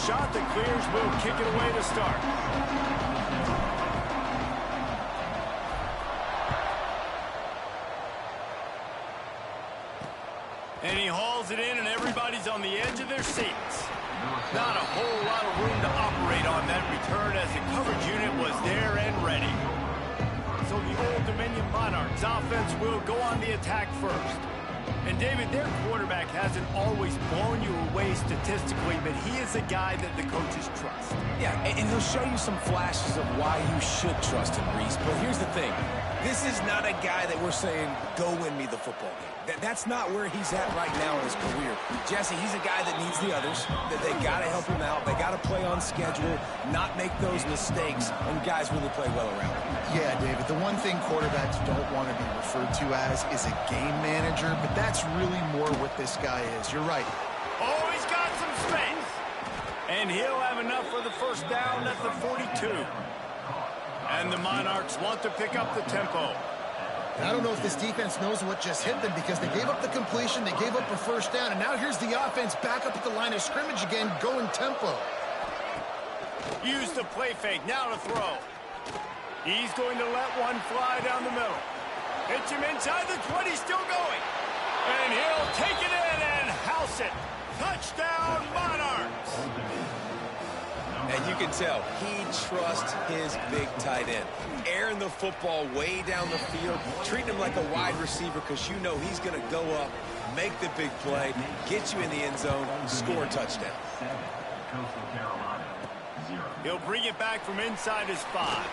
shot that clears will kick it away to start. And he hauls it in, and everybody's on the edge of their seats. Not a whole lot of room to operate on that return as the coverage unit was there and ready. So the Old Dominion Monarchs offense will go on the attack first. And David, their quarterback hasn't always blown you away statistically, but he is a guy that the coaches trust. Yeah, and he'll show you some flashes of why you should trust him, Reese. But here's the thing. This is not a guy that we're saying, go win me the football game. That's not where he's at right now in his career. Jesse, he's a guy that needs the others, that they got to help him out. They got to play on schedule, not make those mistakes, and guys really play well around him. Yeah, David, the one thing quarterbacks don't want to be referred to as is a game manager, but that's really more what this guy is. You're right. Oh, he's got some space. And he'll have enough for the first down at the 42. And the Monarchs want to pick up the tempo. And I don't know if this defense knows what just hit them because they gave up the completion, they gave up a first down, and now here's the offense back up at the line of scrimmage again, going tempo. Use the play fake, now to throw. He's going to let one fly down the middle. Hits him inside the 20, still going. And he'll take it in and house it. Touchdown, Monarchs. And you can tell he trusts his big tight end. Airing the football way down the field, treating him like a wide receiver because you know he's going to go up, make the big play, get you in the end zone, score a touchdown. He'll bring it back from inside his 5.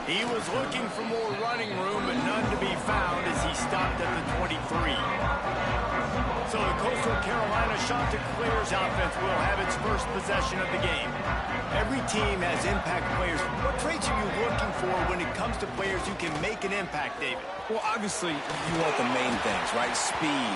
He was looking for more running room, but none to be found as he stopped at the 23. So the Coastal Carolina Chanticleers offense will have its first possession of the game. Every team has impact players. What traits are you looking for when it comes to players who can make an impact, David? Well, obviously, you want the main things, right? Speed,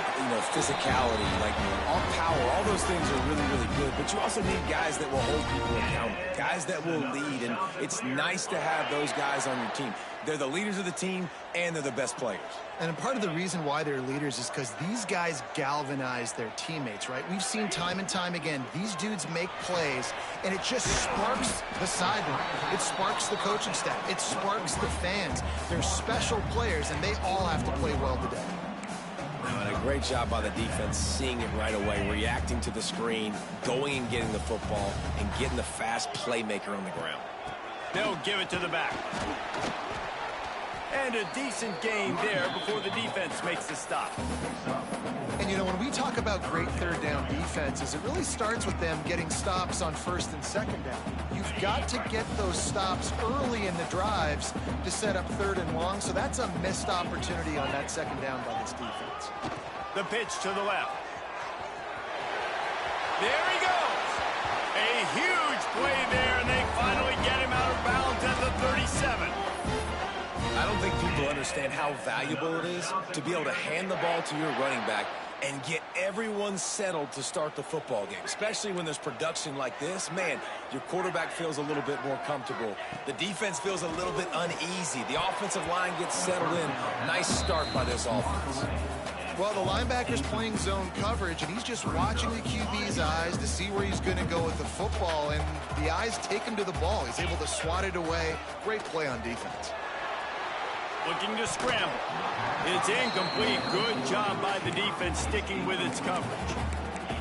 physicality, like all power, all those things are really, really good. But you also need guys that will hold people accountable, guys that will lead. And it's nice to have those guys on your team. They're the leaders of the team, and they're the best players. And part of the reason why they're leaders is because these guys galvanize their teammates, right? We've seen time and time again, these dudes make plays, and it just sparks the sideline. It sparks the coaching staff. It sparks the fans. They're special players, and they all have to play well today. And a great job by the defense seeing it right away, reacting to the screen, going and getting the football, and getting the fast playmaker on the ground. They'll give it to the back. And a decent gain there before the defense makes the stop. And, when we talk about great third down defenses, it really starts with them getting stops on first and second down. You've got to get those stops early in the drives to set up third and long, so that's a missed opportunity on that second down by this defense. The pitch to the left. There he goes. A huge play there, and they finally get him out of bounds at the 37. I don't think people understand how valuable it is to be able to hand the ball to your running back and get everyone settled to start the football game, especially when there's production like this. Man, your quarterback feels a little bit more comfortable. The defense feels a little bit uneasy. The offensive line gets settled in. Nice start by this offense. Well, the linebacker's playing zone coverage, and he's just watching the QB's eyes to see where he's going to go with the football, and the eyes take him to the ball. He's able to swat it away. Great play on defense. Looking to scramble. It's incomplete. Good job by the defense sticking with its coverage.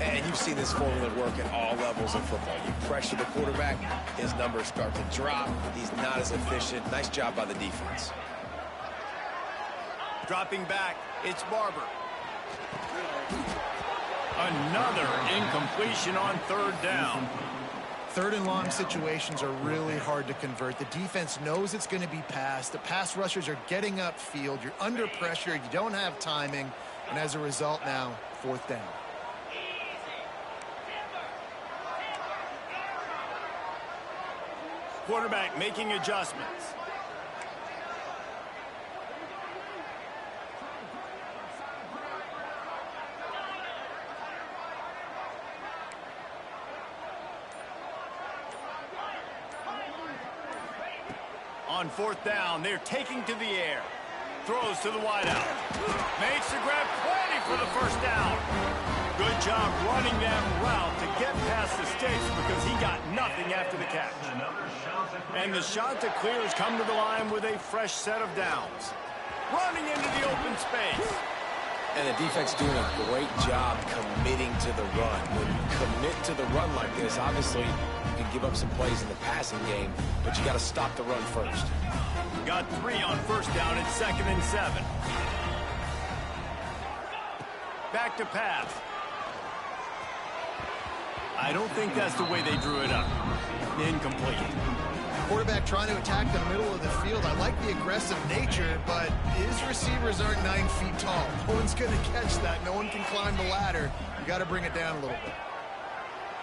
And you've seen this formula work at all levels of football. You pressure the quarterback, his numbers start to drop. He's not as efficient. Nice job by the defense. Dropping back, it's Barber. Another incompletion on third down. Third and long situations are really hard to convert. The defense knows it's going to be passed. The pass rushers are getting upfield. You're under pressure. You don't have timing. And as a result now, fourth down. Quarterback making adjustments. On fourth down, they're taking to the air. Throws to the wideout. Makes the grab, plenty for the first down. Good job running that route to get past the sticks because he got nothing after the catch. And the shot to clear has come to the line with a fresh set of downs. Running into the open space. And the defense doing a great job committing to the run. When you commit to the run like this, obviously you can give up some plays in the passing game, but you got to stop the run first. Got 3 on first down at 2nd and 7. Back to pass. I don't think that's the way they drew it up. Incomplete. Quarterback trying to attack the middle of the field. I like the aggressive nature, but his receivers aren't 9 feet tall. No one's going to catch that. No one can climb the ladder. You got to bring it down a little bit.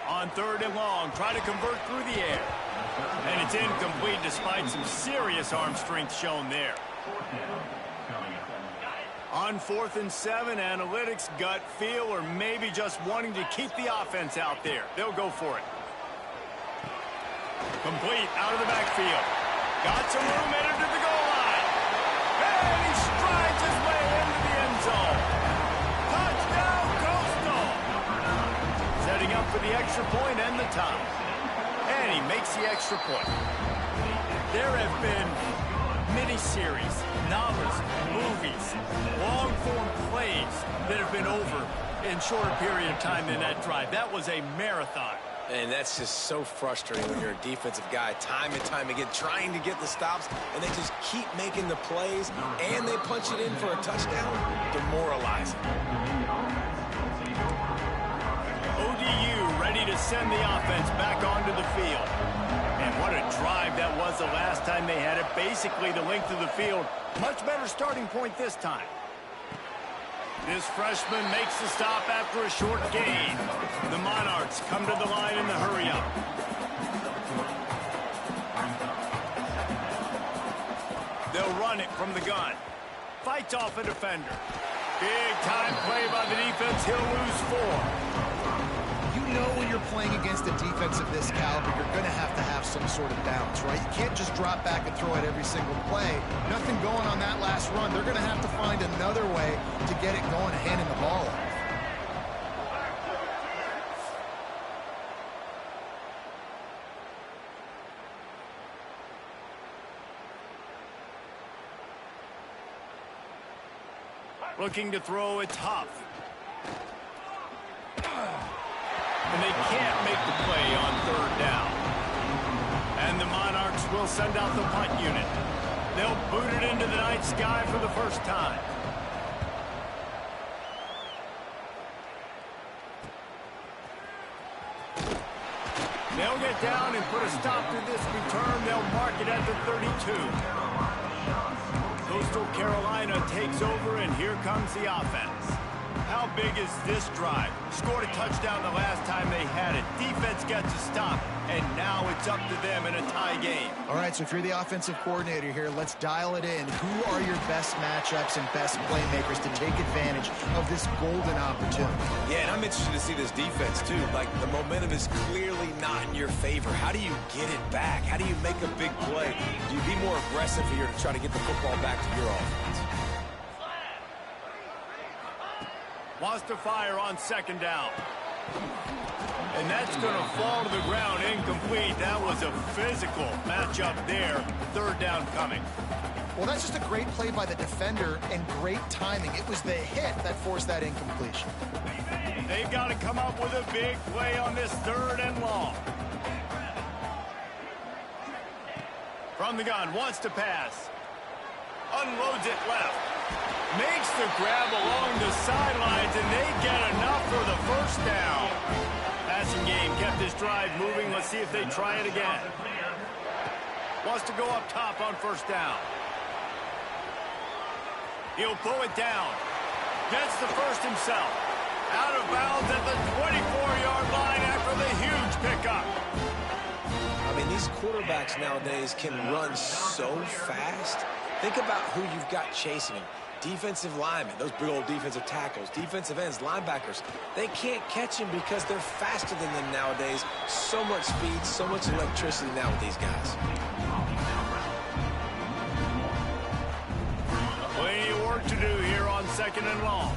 On 3rd and long, try to convert through the air. And it's incomplete despite some serious arm strength shown there. On 4th and 7, analytics, gut feel, or maybe just wanting to keep the offense out there. They'll go for it. Complete out of the backfield. Got some room headed to the goal line. And he strides his way into the end zone. Touchdown, Costal. Setting up for the extra point and the tie. And he makes the extra point. There have been mini-series, novels, movies, long-form plays that have been over in shorter period of time than that drive. That was a marathon. And that's just so frustrating when you're a defensive guy, time and time again, trying to get the stops, and they just keep making the plays, and they punch it in for a touchdown. Demoralizing. ODU ready to send the offense back onto the field. And what a drive that was the last time they had it. Basically the length of the field. Much better starting point this time. This freshman makes the stop after a short gain. The Monarchs come to the line in the hurry-up. They'll run it from the gun. Fights off a defender. Big-time play by the defense. He'll lose 4. You know when you're playing against a defense of this caliber, you're going to have some sort of balance, right? You can't just drop back and throw it every single play. Nothing going on that last run. They're going to have to find another way to get it going and handing the ball off. Looking to throw it tough. And they can't make the play on 3rd down. And the Monarchs will send out the punt unit. They'll boot it into the night sky for the first time. They'll get down and put a stop to this return. They'll mark it at the 32. Coastal Carolina takes over, and here comes the offense. How big is this drive? Scored a touchdown the last time they had it. Defense gets a stop, and now it's up to them in a tie game. All right, so if you're the offensive coordinator here, let's dial it in. Who are your best matchups and best playmakers to take advantage of this golden opportunity? Yeah, and I'm interested to see this defense, too. Like, the momentum is clearly not in your favor. How do you get it back? How do you make a big play? Do you be more aggressive here to try to get the football back to your offense? Wants to fire on 2nd down. And that's going to fall to the ground incomplete. That was a physical matchup there. 3rd down coming. Well, that's just a great play by the defender and great timing. It was the hit that forced that incompletion. They've got to come up with a big play on this 3rd and long. From the gun, wants to pass. Unloads it left. Makes the grab along the sidelines, and they get enough for the 1st down. Passing game kept this drive moving. Let's see if they try it again. Wants to go up top on 1st down. He'll pull it down. Gets the first himself. Out of bounds at the 24-yard line after the huge pickup. I mean, these quarterbacks nowadays can run so fast. Think about who you've got chasing them. Defensive linemen, those big old defensive tackles, defensive ends, linebackers. They can't catch him because they're faster than them nowadays. So much speed, so much electricity now with these guys. Plenty of work to do here on 2nd and long.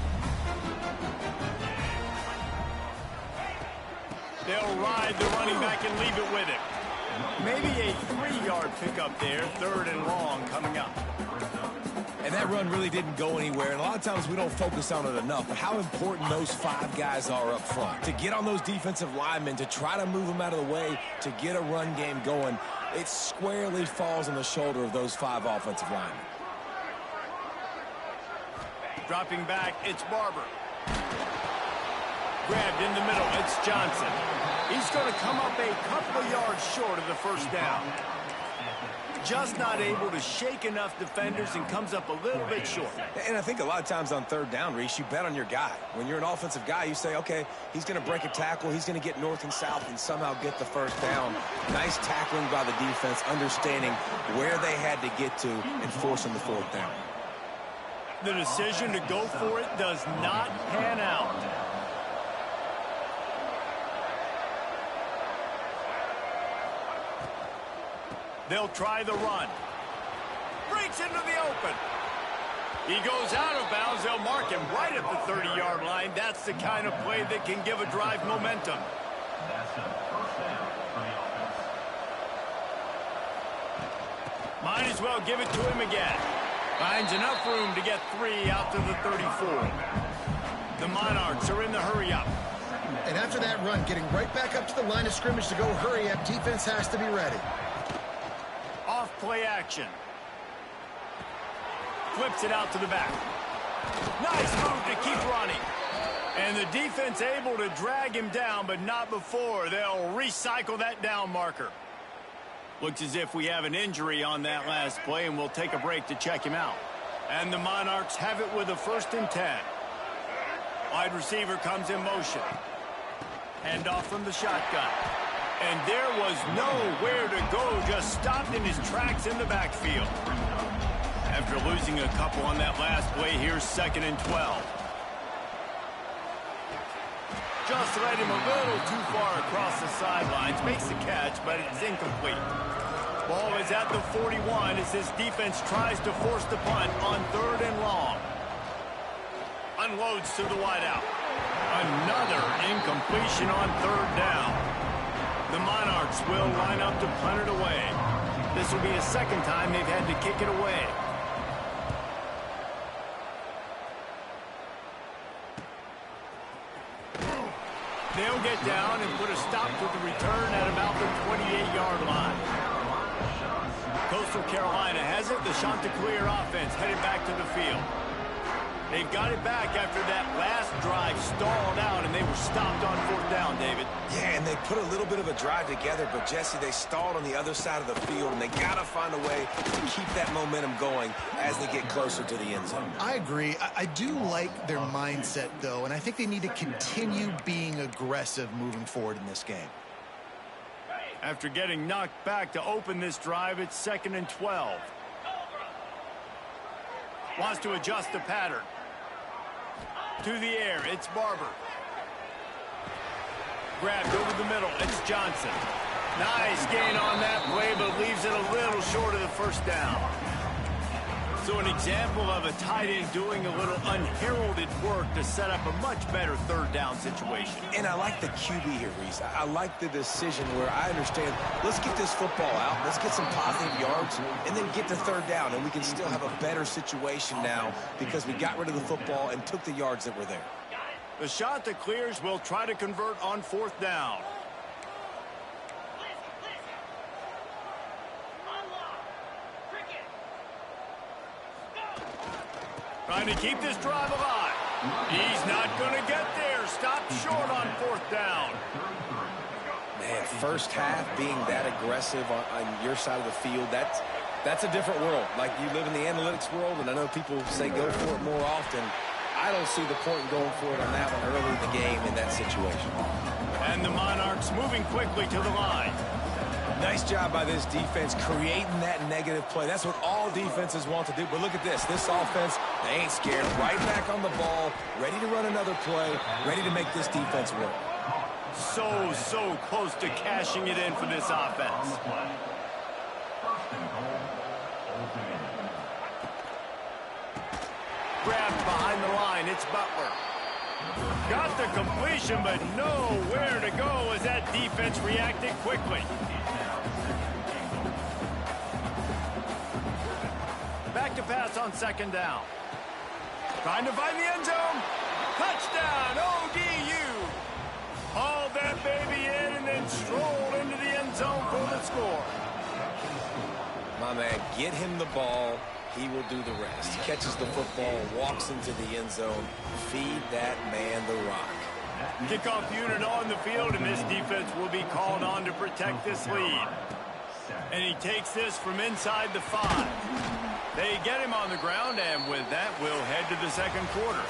They'll ride the running back and leave it with him. Maybe a 3-yard pickup there, 3rd and long coming up. And that run really didn't go anywhere, and a lot of times we don't focus on it enough, but how important those 5 guys are up front. To get on those defensive linemen, to try to move them out of the way, to get a run game going, it squarely falls on the shoulder of those 5 offensive linemen. Dropping back, it's Barber. Grabbed in the middle, it's Johnson. He's going to come up a couple of yards short of the first down. Just not able to shake enough defenders and comes up a little bit short. And I think a lot of times on 3rd down, Reese, you bet on your guy. When you're an offensive guy, you say, okay, he's going to break a tackle, he's going to get north and south and somehow get the first down. Nice tackling by the defense, understanding where they had to get to and forcing the 4th down. The decision to go for it does not pan out. They'll try the run. Breaks into the open. He goes out of bounds. They'll mark him right at the 30-yard line. That's the kind of play that can give a drive momentum. Might as well give it to him again. Finds enough room to get 3 out to the 34. The Monarchs are in the hurry-up. And after that run, getting right back up to the line of scrimmage to go hurry-up, defense has to be ready. Off-play action. Flips it out to the back. Nice move to keep running. And the defense able to drag him down, but not before. They'll recycle that down marker. Looks as if we have an injury on that last play, and we'll take a break to check him out. And the Monarchs have it with a 1st and 10. Wide receiver comes in motion. Hand off from the shotgun. And there was nowhere to go, just stopped in his tracks in the backfield. After losing a couple on that last play, here's 2nd and 12. Just led him a little too far across the sidelines. Makes the catch, but it's incomplete. Ball is at the 41 as this defense tries to force the punt on 3rd and long. Unloads to the wideout. Another incompletion on 3rd down. The Monarchs will line up to punt it away. This will be the 2nd time they've had to kick it away. They'll get down and put a stop to the return at about the 28-yard line. Coastal Carolina has it. The Chanticleer offense headed back to the field. They've got it back after that last drive stalled out, and they were stopped on 4th down, David. Yeah, and they put a little bit of a drive together, but, Jesse, they stalled on the other side of the field, and they got to find a way to keep that momentum going as they get closer to the end zone. I agree. I do like their mindset, though, and I think they need to continue being aggressive moving forward in this game. After getting knocked back to open this drive, it's 2nd and 12. Wants to adjust the pattern. To the air, it's Barber. Grabbed over the middle, it's Johnson. Nice gain on that play, but leaves it a little short of the 1st down. So an example of a tight end doing a little unheralded work to set up a much better 3rd down situation. And I like the QB here, Reese. I like the decision where I understand, let's get this football out, let's get some positive yards, and then get to 3rd down, and we can still have a better situation now because we got rid of the football and took the yards that were there. The Chanticleers will try to convert on 4th down. Trying to keep this drive alive. He's not going to get there. Stopped short on 4th down. Man, first half being that aggressive on your side of the field, that's a different world. Like, you live in the analytics world, and I know people say go for it more often. I don't see the point in going for it on that one early in the game in that situation. And the Monarchs moving quickly to the line. Nice job by this defense creating that negative play. That's what all defenses want to do. But look at this. This offense, they ain't scared. Right back on the ball, ready to run another play, ready to make this defense work. So close to cashing it in for this offense. Grabbed behind the line. It's Butler. Got the completion, but nowhere to go as that defense reacted quickly. Back to pass on second down. Trying to find the end zone. Touchdown, ODU. Haul that baby in and then stroll into the end zone for the score. My man, get him the ball. He will do the rest. Catches the football, walks into the end zone. Feed that man the rock. Kickoff unit on the field, and this defense will be called on to protect this lead. And he takes this from inside the 5. They get him on the ground, and with that, we'll head to the second quarter.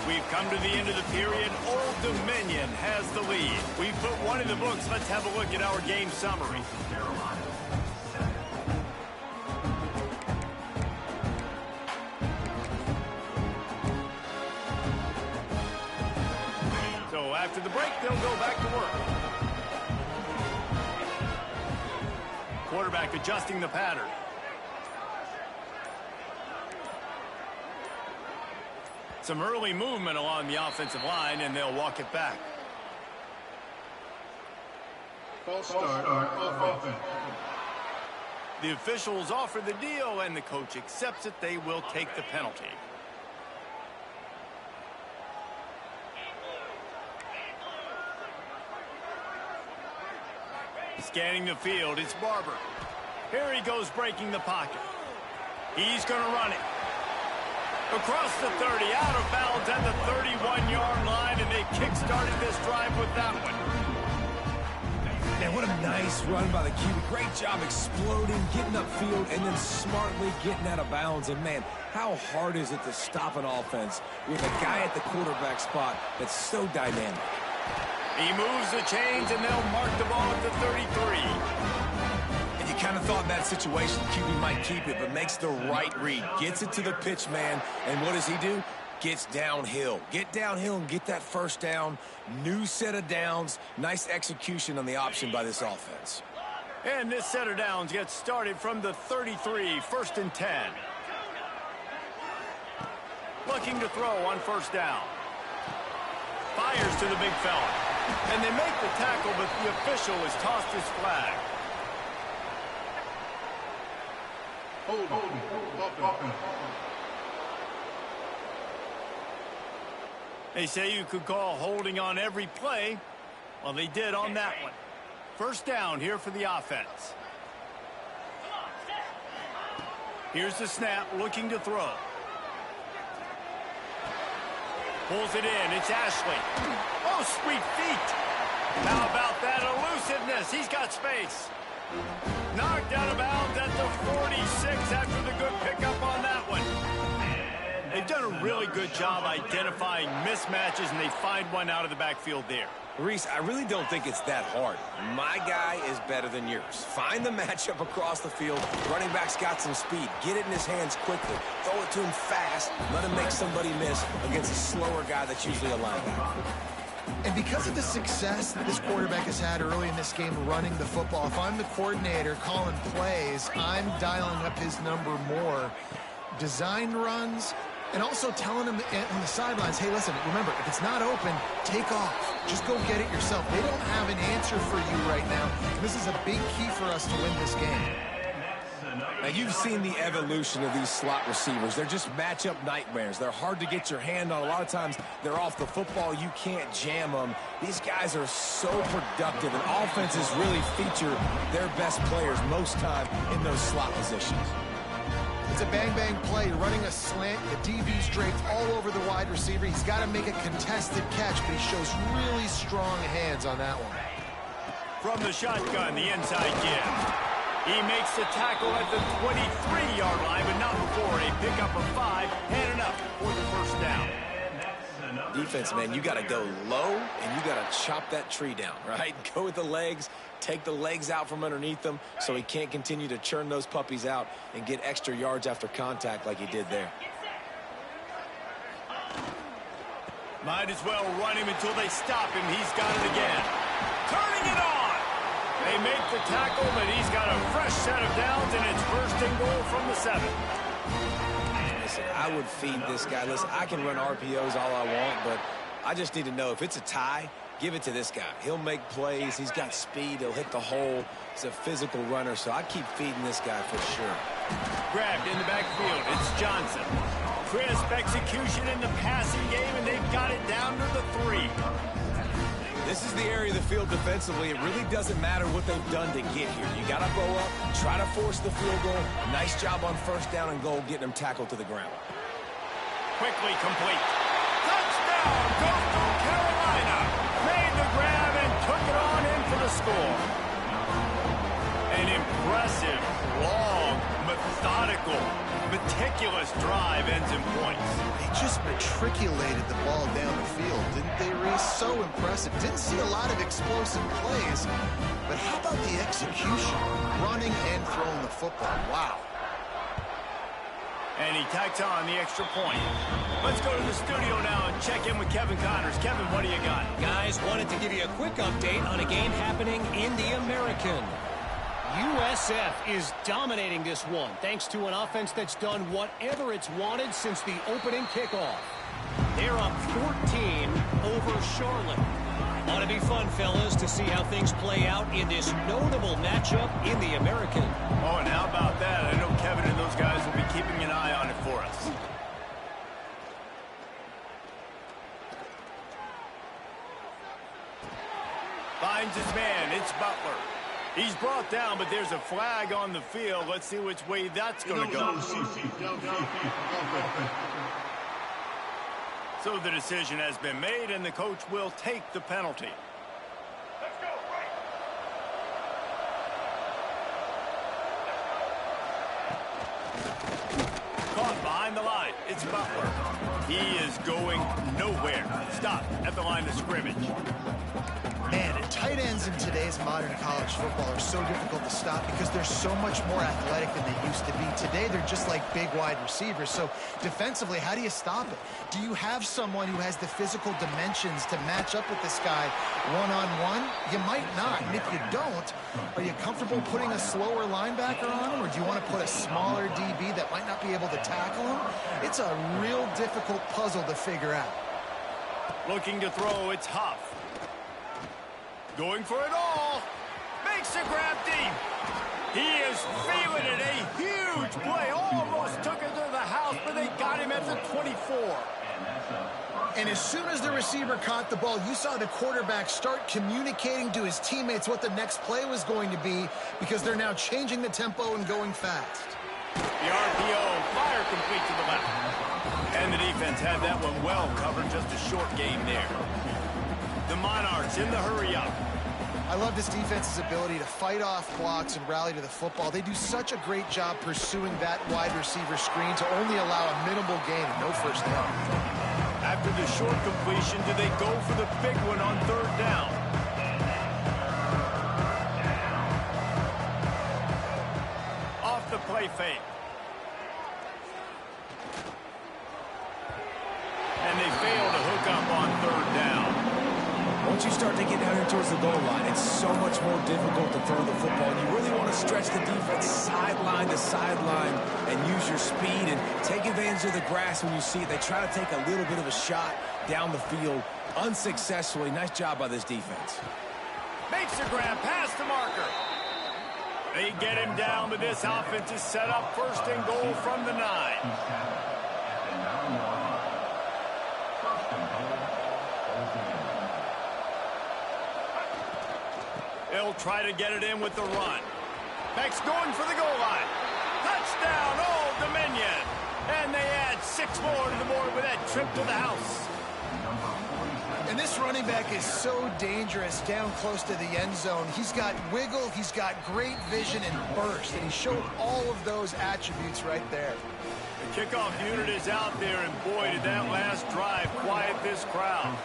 We've come to the end of the period. Old Dominion has the lead. We've put one in the books. Let's have a look at our game summary. So after the break, they'll go back to work. Quarterback adjusting the pattern. Some early movement along the offensive line, and they'll walk it back. False start offense. The officials offer the deal, and the coach accepts it. They will take the penalty. Scanning the field, it's Barber. Here he goes, breaking the pocket. He's going to run it. Across the 30, out of bounds at the 31-yard line, and they kick-started this drive with that one. Man, what a nice run by the QB. Great job exploding, getting upfield, and then smartly getting out of bounds. And, man, how hard is it to stop an offense with a guy at the quarterback spot that's so dynamic? He moves the chains, and they'll mark the ball at the 33. And you kind of thought in that situation QB might keep it, but makes the right read. Gets it to the pitch man, and what does he do? Gets downhill. Get downhill and get that first down. New set of downs. Nice execution on the option by this offense. And this set of downs gets started from the 33, 1st and 10. Looking to throw on first down. Fires to the big fella. And they make the tackle, but the official has tossed his flag. They say you could call holding on every play. Well, they did on that one. First down here for the offense. Here's the snap, looking to throw. Pulls it in, it's Ashley. Oh, sweet feet. How about that elusiveness? He's got space. Knocked out of bounds at the 46 after the good pickup on that one. They've done a really good job identifying mismatches, and they find one out of the backfield there. Reese, I really don't think it's that hard. My guy is better than yours. Find the matchup across the field. Running back's got some speed. Get it in his hands quickly. Throw it to him fast. Let him make somebody miss against a slower guy that's usually a linebacker. And because of the success that this quarterback has had early in this game running the football, if I'm the coordinator calling plays, I'm dialing up his number more. Designed runs, and also telling him on the sidelines, hey, listen, remember, if it's not open, take off. Just go get it yourself. They don't have an answer for you right now. This is a big key for us to win this game. Now, you've seen the evolution of these slot receivers. They're just matchup nightmares. They're hard to get your hand on. A lot of times, they're off the football. You can't jam them. These guys are so productive, and offenses really feature their best players most time in those slot positions. It's a bang-bang play. You're running a slant. The DB's draped all over the wide receiver. He's got to make a contested catch, but he shows really strong hands on that one. From the shotgun, the inside give. He makes the tackle at the 23-yard line, but not before a pickup of 5, and enough for the first down. Defense, man, you got to go low, and you got to chop that tree down, right? Go with the legs, take the legs out from underneath them so he can't continue to churn those puppies out and get extra yards after contact like he did there. Might as well run him until they stop him. He's got it again. Turning it on. They make the tackle, but he's got a fresh set of downs, and it's first and goal from the 7. Listen, I would feed this guy. Listen, I can run RPOs all I want, but I just need to know if it's a tie, Give it to this guy. He'll make plays. He's got speed. He'll hit the hole. He's a physical runner, so I keep feeding this guy for sure. Grabbed in the backfield. It's Johnson. Crisp execution in the passing game, and they've got it down to the 3. This is the area of the field defensively. It really doesn't matter what they've done to get here. You got to go up, try to force the field goal. Nice job on first down and goal, getting them tackled to the ground. Quickly complete. Touchdown, Costal, Carolina. Made the grab and took it on in for the score. An impressive, long, methodical, meticulous drive ends in points. They just matriculated the ball down the field, didn't they, Reese? So impressive. Didn't see a lot of explosive plays, but how about the execution? Running and throwing the football. Wow. And he tacks on the extra point. Let's go to the studio now and check in with Kevin Connors. Kevin, what do you got? Guys, wanted to give you a quick update on a game happening in the American. USF is dominating this one, thanks to an offense that's done whatever it's wanted since the opening kickoff. They're up 14 over Charlotte. Ought to be fun, fellas, to see how things play out in this notable matchup in the American. Oh, and how about that? I know Kevin and those guys will be keeping an eye on it for us. Finds his man. It's Butler. He's brought down, but there's a flag on the field. Let's see which way that's going to go. So the decision has been made, and the coach will take the penalty. Let's go, right. Caught behind the line. It's Butler. He is going nowhere. Stop at the line of scrimmage. Man, and tight ends in today's modern college football are so difficult to stop because they're so much more athletic than they used to be. Today, they're just like big wide receivers. So defensively, how do you stop it? Do you have someone who has the physical dimensions to match up with this guy one-on-one? You might not. And if you don't, are you comfortable putting a slower linebacker on him? Or do you want to put a smaller DB that might not be able to tackle him? It's a real difficult puzzle to figure out. Looking to throw, it's Huff. Going for it all. Makes a grab deep. He is feeling it. A huge play. Almost took it to the house, but they got him at the 24. And as soon as the receiver caught the ball, you saw the quarterback start communicating to his teammates what the next play was going to be because they're now changing the tempo and going fast. The RPO, fire complete to the left. And the defense had that one well covered. Just a short game there. The Monarchs in the hurry-up. I love this defense's ability to fight off blocks and rally to the football. They do such a great job pursuing that wide receiver screen to only allow a minimal gain and no first down. After the short completion, do they go for the big one on third down? Off the play fake. And they fail to hook up on third down. Once you start to get down here towards the goal line, it's so much more difficult to throw the football. You really want to stretch the defense sideline to sideline and use your speed and take advantage of the grass when you see it. They try to take a little bit of a shot down the field unsuccessfully. Nice job by this defense. Makes a grab past the marker. They get him down, but this offense is set up first and goal from the 9. They'll try to get it in with the run. Beck's going for the goal line. Touchdown, Old Dominion. And they add 6 more to the board with that trip to the house. And this running back is so dangerous down close to the end zone. He's got wiggle, he's got great vision and burst, and he showed all of those attributes right there. The kickoff unit is out there, and boy, did that last drive quiet this crowd.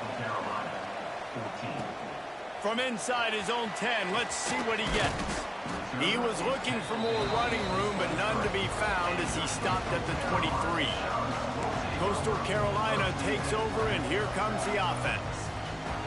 From inside his own 10, let's see what he gets. He was looking for more running room, but none to be found as he stopped at the 23. Coastal Carolina takes over, and here comes the offense.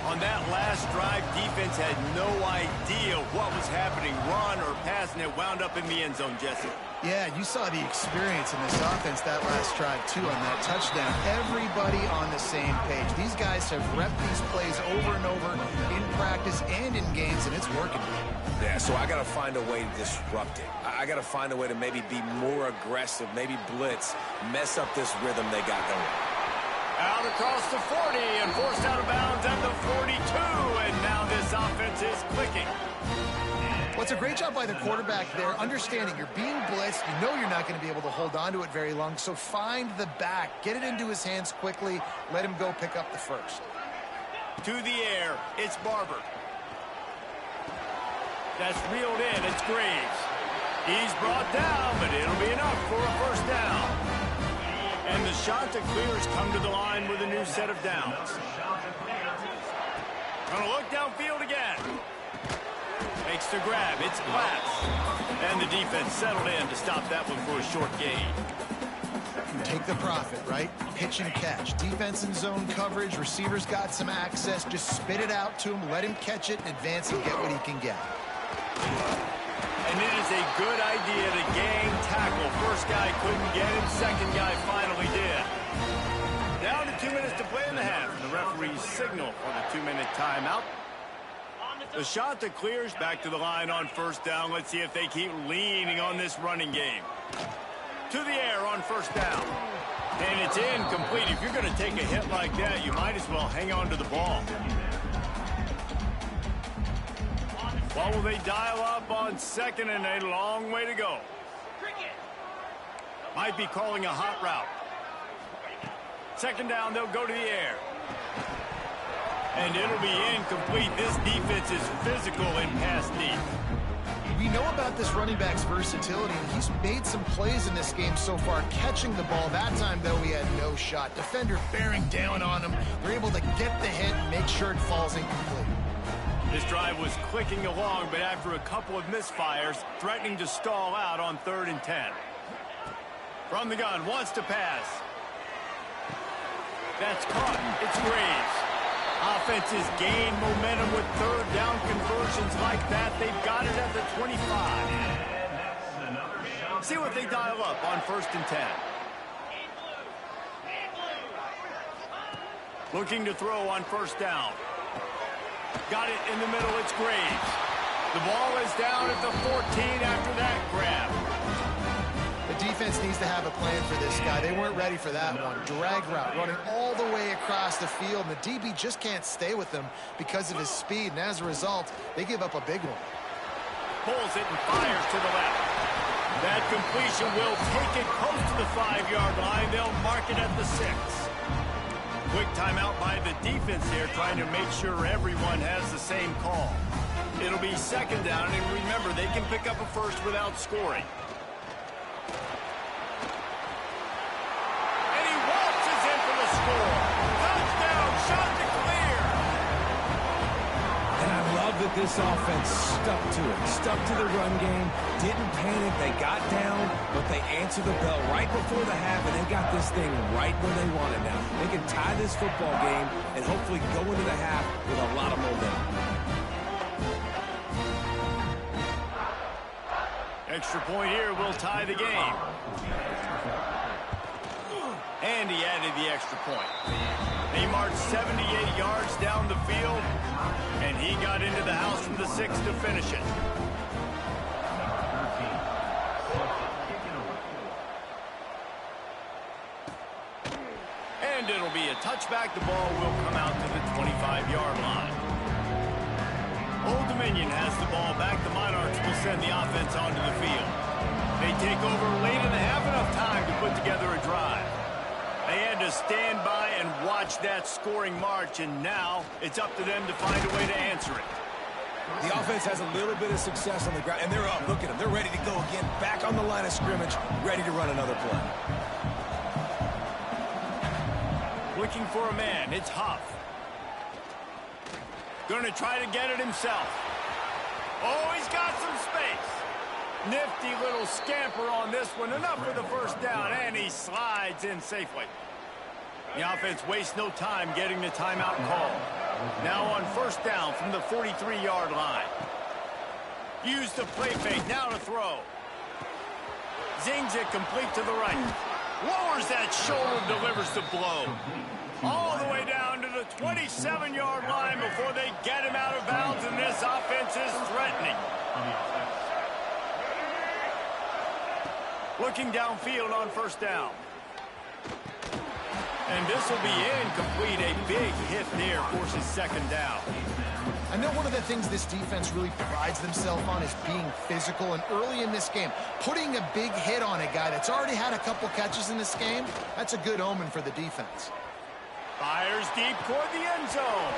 On that last drive, defense had no idea what was happening. Run or pass, and it wound up in the end zone, Jesse. Yeah, you saw the experience in this offense that last drive, too, on that touchdown. Everybody on the same page. These guys have repped these plays over and over in practice and in games, and it's working. Yeah, so I got to find a way to disrupt it. I got to find a way to maybe be more aggressive, maybe blitz, mess up this rhythm they got going. Out across the 40 and forced out of bounds at the 42, and now this offense is clicking. Well, it's a great job by the quarterback there, understanding you're being blitzed. You know you're not going to be able to hold on to it very long, so find the back. Get it into his hands quickly. Let him go pick up the first. To the air, it's Barber. That's reeled in, it's Graves. He's brought down, but it'll be enough for a first down. And the shot that clears come to the line with a new set of downs. Gonna look downfield again. Makes the grab, it's Glass. And the defense settled in to stop that one for a short gain. Take the profit, right? Pitch and catch. Defense and zone coverage. Receivers got some access. Just spit it out to him. Let him catch it and advance and get what he can get. And it is a good idea to gang tackle. First guy couldn't get him. Second guy finally did. Down to 2 minutes to play in the half. And the referees signal for the 2-minute timeout. The shot that clears back to the line on first down. Let's see if they keep leaning on this running game. To the air on first down. And it's incomplete. If you're going to take a hit like that, you might as well hang on to the ball. What will they dial up on second and a long way to go? Might be calling a hot route. Second down, they'll go to the air. And it'll be incomplete. This defense is physical in pass deep. We know about this running back's versatility, and he's made some plays in this game so far, catching the ball. That time, though, he had no shot. Defender bearing down on him. They're able to get the hit and make sure it falls incomplete. This drive was clicking along, but after a couple of misfires, threatening to stall out on 3rd and 10. From the gun, wants to pass. That's caught. It's Graves. Offenses gain momentum with third down conversions like that. They've got it at the 25. See what they dial up on 1st and 10. Looking to throw on first down. Got it in the middle, it's Graves. The ball is down at the 14 after that grab. The defense needs to have a plan for this guy. They weren't ready for that one. Drag route, running all the way across the field, and the DB just can't stay with him because of his speed, and as a result, they give up a big one. Pulls it and fires to the left. That completion will take it close to the 5-yard line. They'll mark it at the 6. Quick timeout by the defense here, trying to make sure everyone has the same call. It'll be second down, and remember, they can pick up a first without scoring. And he waltzes in for the score. Touchdown, shot to clear. And I love that this offense stuck to it, stuck to the run game, didn't panic, they got down, but they answered the bell right before the half, and they got this thing right where they want it now. They can tie this football game and hopefully go into the half with a lot of momentum. Extra point here will tie the game. And he added the extra point. He marched 78 yards down the field, and he got into the house from the 6 to finish it. And it'll be a touchback. The ball will come out to the 25-yard line. Old Dominion has the ball back. The Monarchs will send the offense onto the field. They take over late and they have enough time to put together a drive. They had to stand by and watch that scoring march, and now it's up to them to find a way to answer it. The offense has a little bit of success on the ground, and they're up. Look at them. They're ready to go again, back on the line of scrimmage, ready to run another play. Looking for a man. It's Huff. Going to try to get it himself. Oh, he's got some space. Nifty little scamper on this one. Enough for the first down, and he slides in safely. The offense wastes no time getting the timeout call. Now on first down from the 43-yard line. Use the play fake, now to throw. Zings it complete to the right. Lowers that shoulder, delivers the blow. All the way down to the 27-yard line before they get him out of bounds, and this offense is threatening. Looking downfield on first down. And this will be incomplete. A big hit there forces second down. I know one of the things this defense really prides themselves on is being physical, and early in this game, putting a big hit on a guy that's already had a couple catches in this game, that's a good omen for the defense. Fires deep toward the end zone.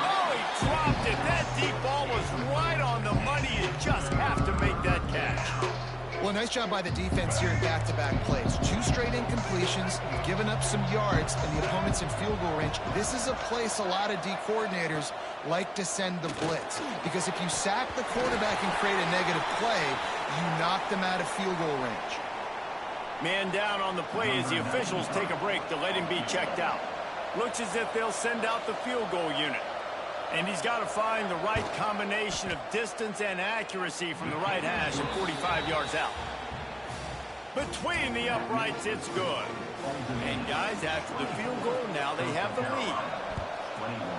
Oh, he dropped it. That deep ball was right on the money. You just have to make that catch. Well, nice job by the defense here in back-to-back plays. 2 straight incompletions, you've given up some yards, and the opponent's in field goal range. This is a place a lot of D coordinators like to send the blitz, because if you sack the quarterback and create a negative play, you knock them out of field goal range. Man down on the play as the officials take a break to let him be checked out. Looks as if they'll send out the field goal unit. And he's got to find the right combination of distance and accuracy from the right hash and 45 yards out. Between the uprights, it's good. And guys, after the field goal, now they have the lead.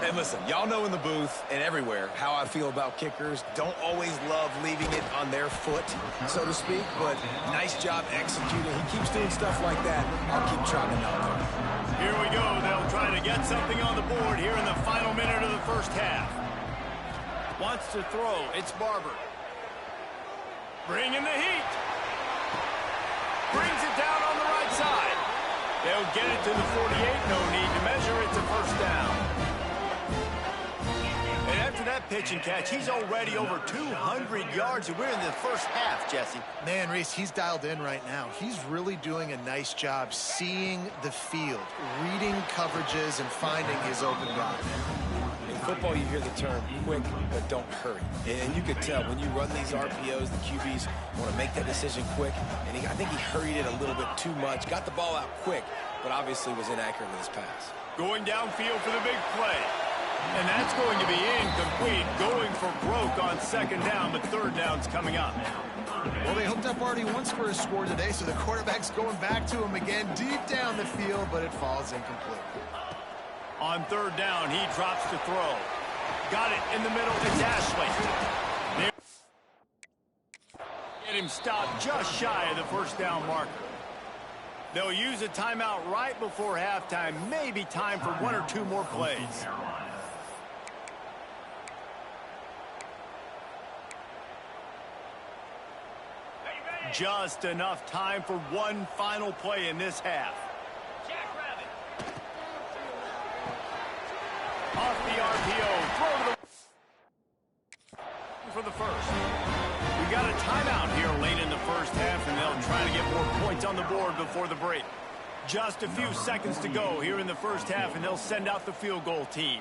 And listen, y'all know in the booth and everywhere how I feel about kickers. Don't always love leaving it on their foot, so to speak, but nice job executing. He keeps doing stuff like that. I'll keep trotting out there. Here we go. They'll try to get something on the board here in the final minute of the first half. Wants to throw. It's Barber. Bringing the heat. Brings it down on the right side. They'll get it to the 48. No need to measure. It's a first down. And after that pitch and catch, he's already over 200 yards, and we're in the first half, Jesse. Man, Reese, he's dialed in right now. He's really doing a nice job seeing the field, reading coverages, and finding his open guy. In football, you hear the term quick, but don't hurry. And you could tell when you run these RPOs, the QBs want to make that decision quick. And I think he hurried it a little bit too much. Got the ball out quick, but obviously was inaccurate with his pass. Going downfield for the big play. And that's going to be incomplete, going for broke on second down, but third down's coming up. Well, they hooked up already once for a score today, so the quarterback's going back to him again deep down the field, but it falls incomplete. On third down, he drops to throw. Got it in the middle. It's Ashley. Get him stopped just shy of the first down marker. They'll use a timeout right before halftime. Maybe time for 1 or 2 more plays. Just enough time for one final play in this half. Off the RPO, throw to the for the first. We've got a timeout here late in the first half, and they'll try to get more points on the board before the break. Just a few seconds to go here in the first half, and they'll send out the field goal team.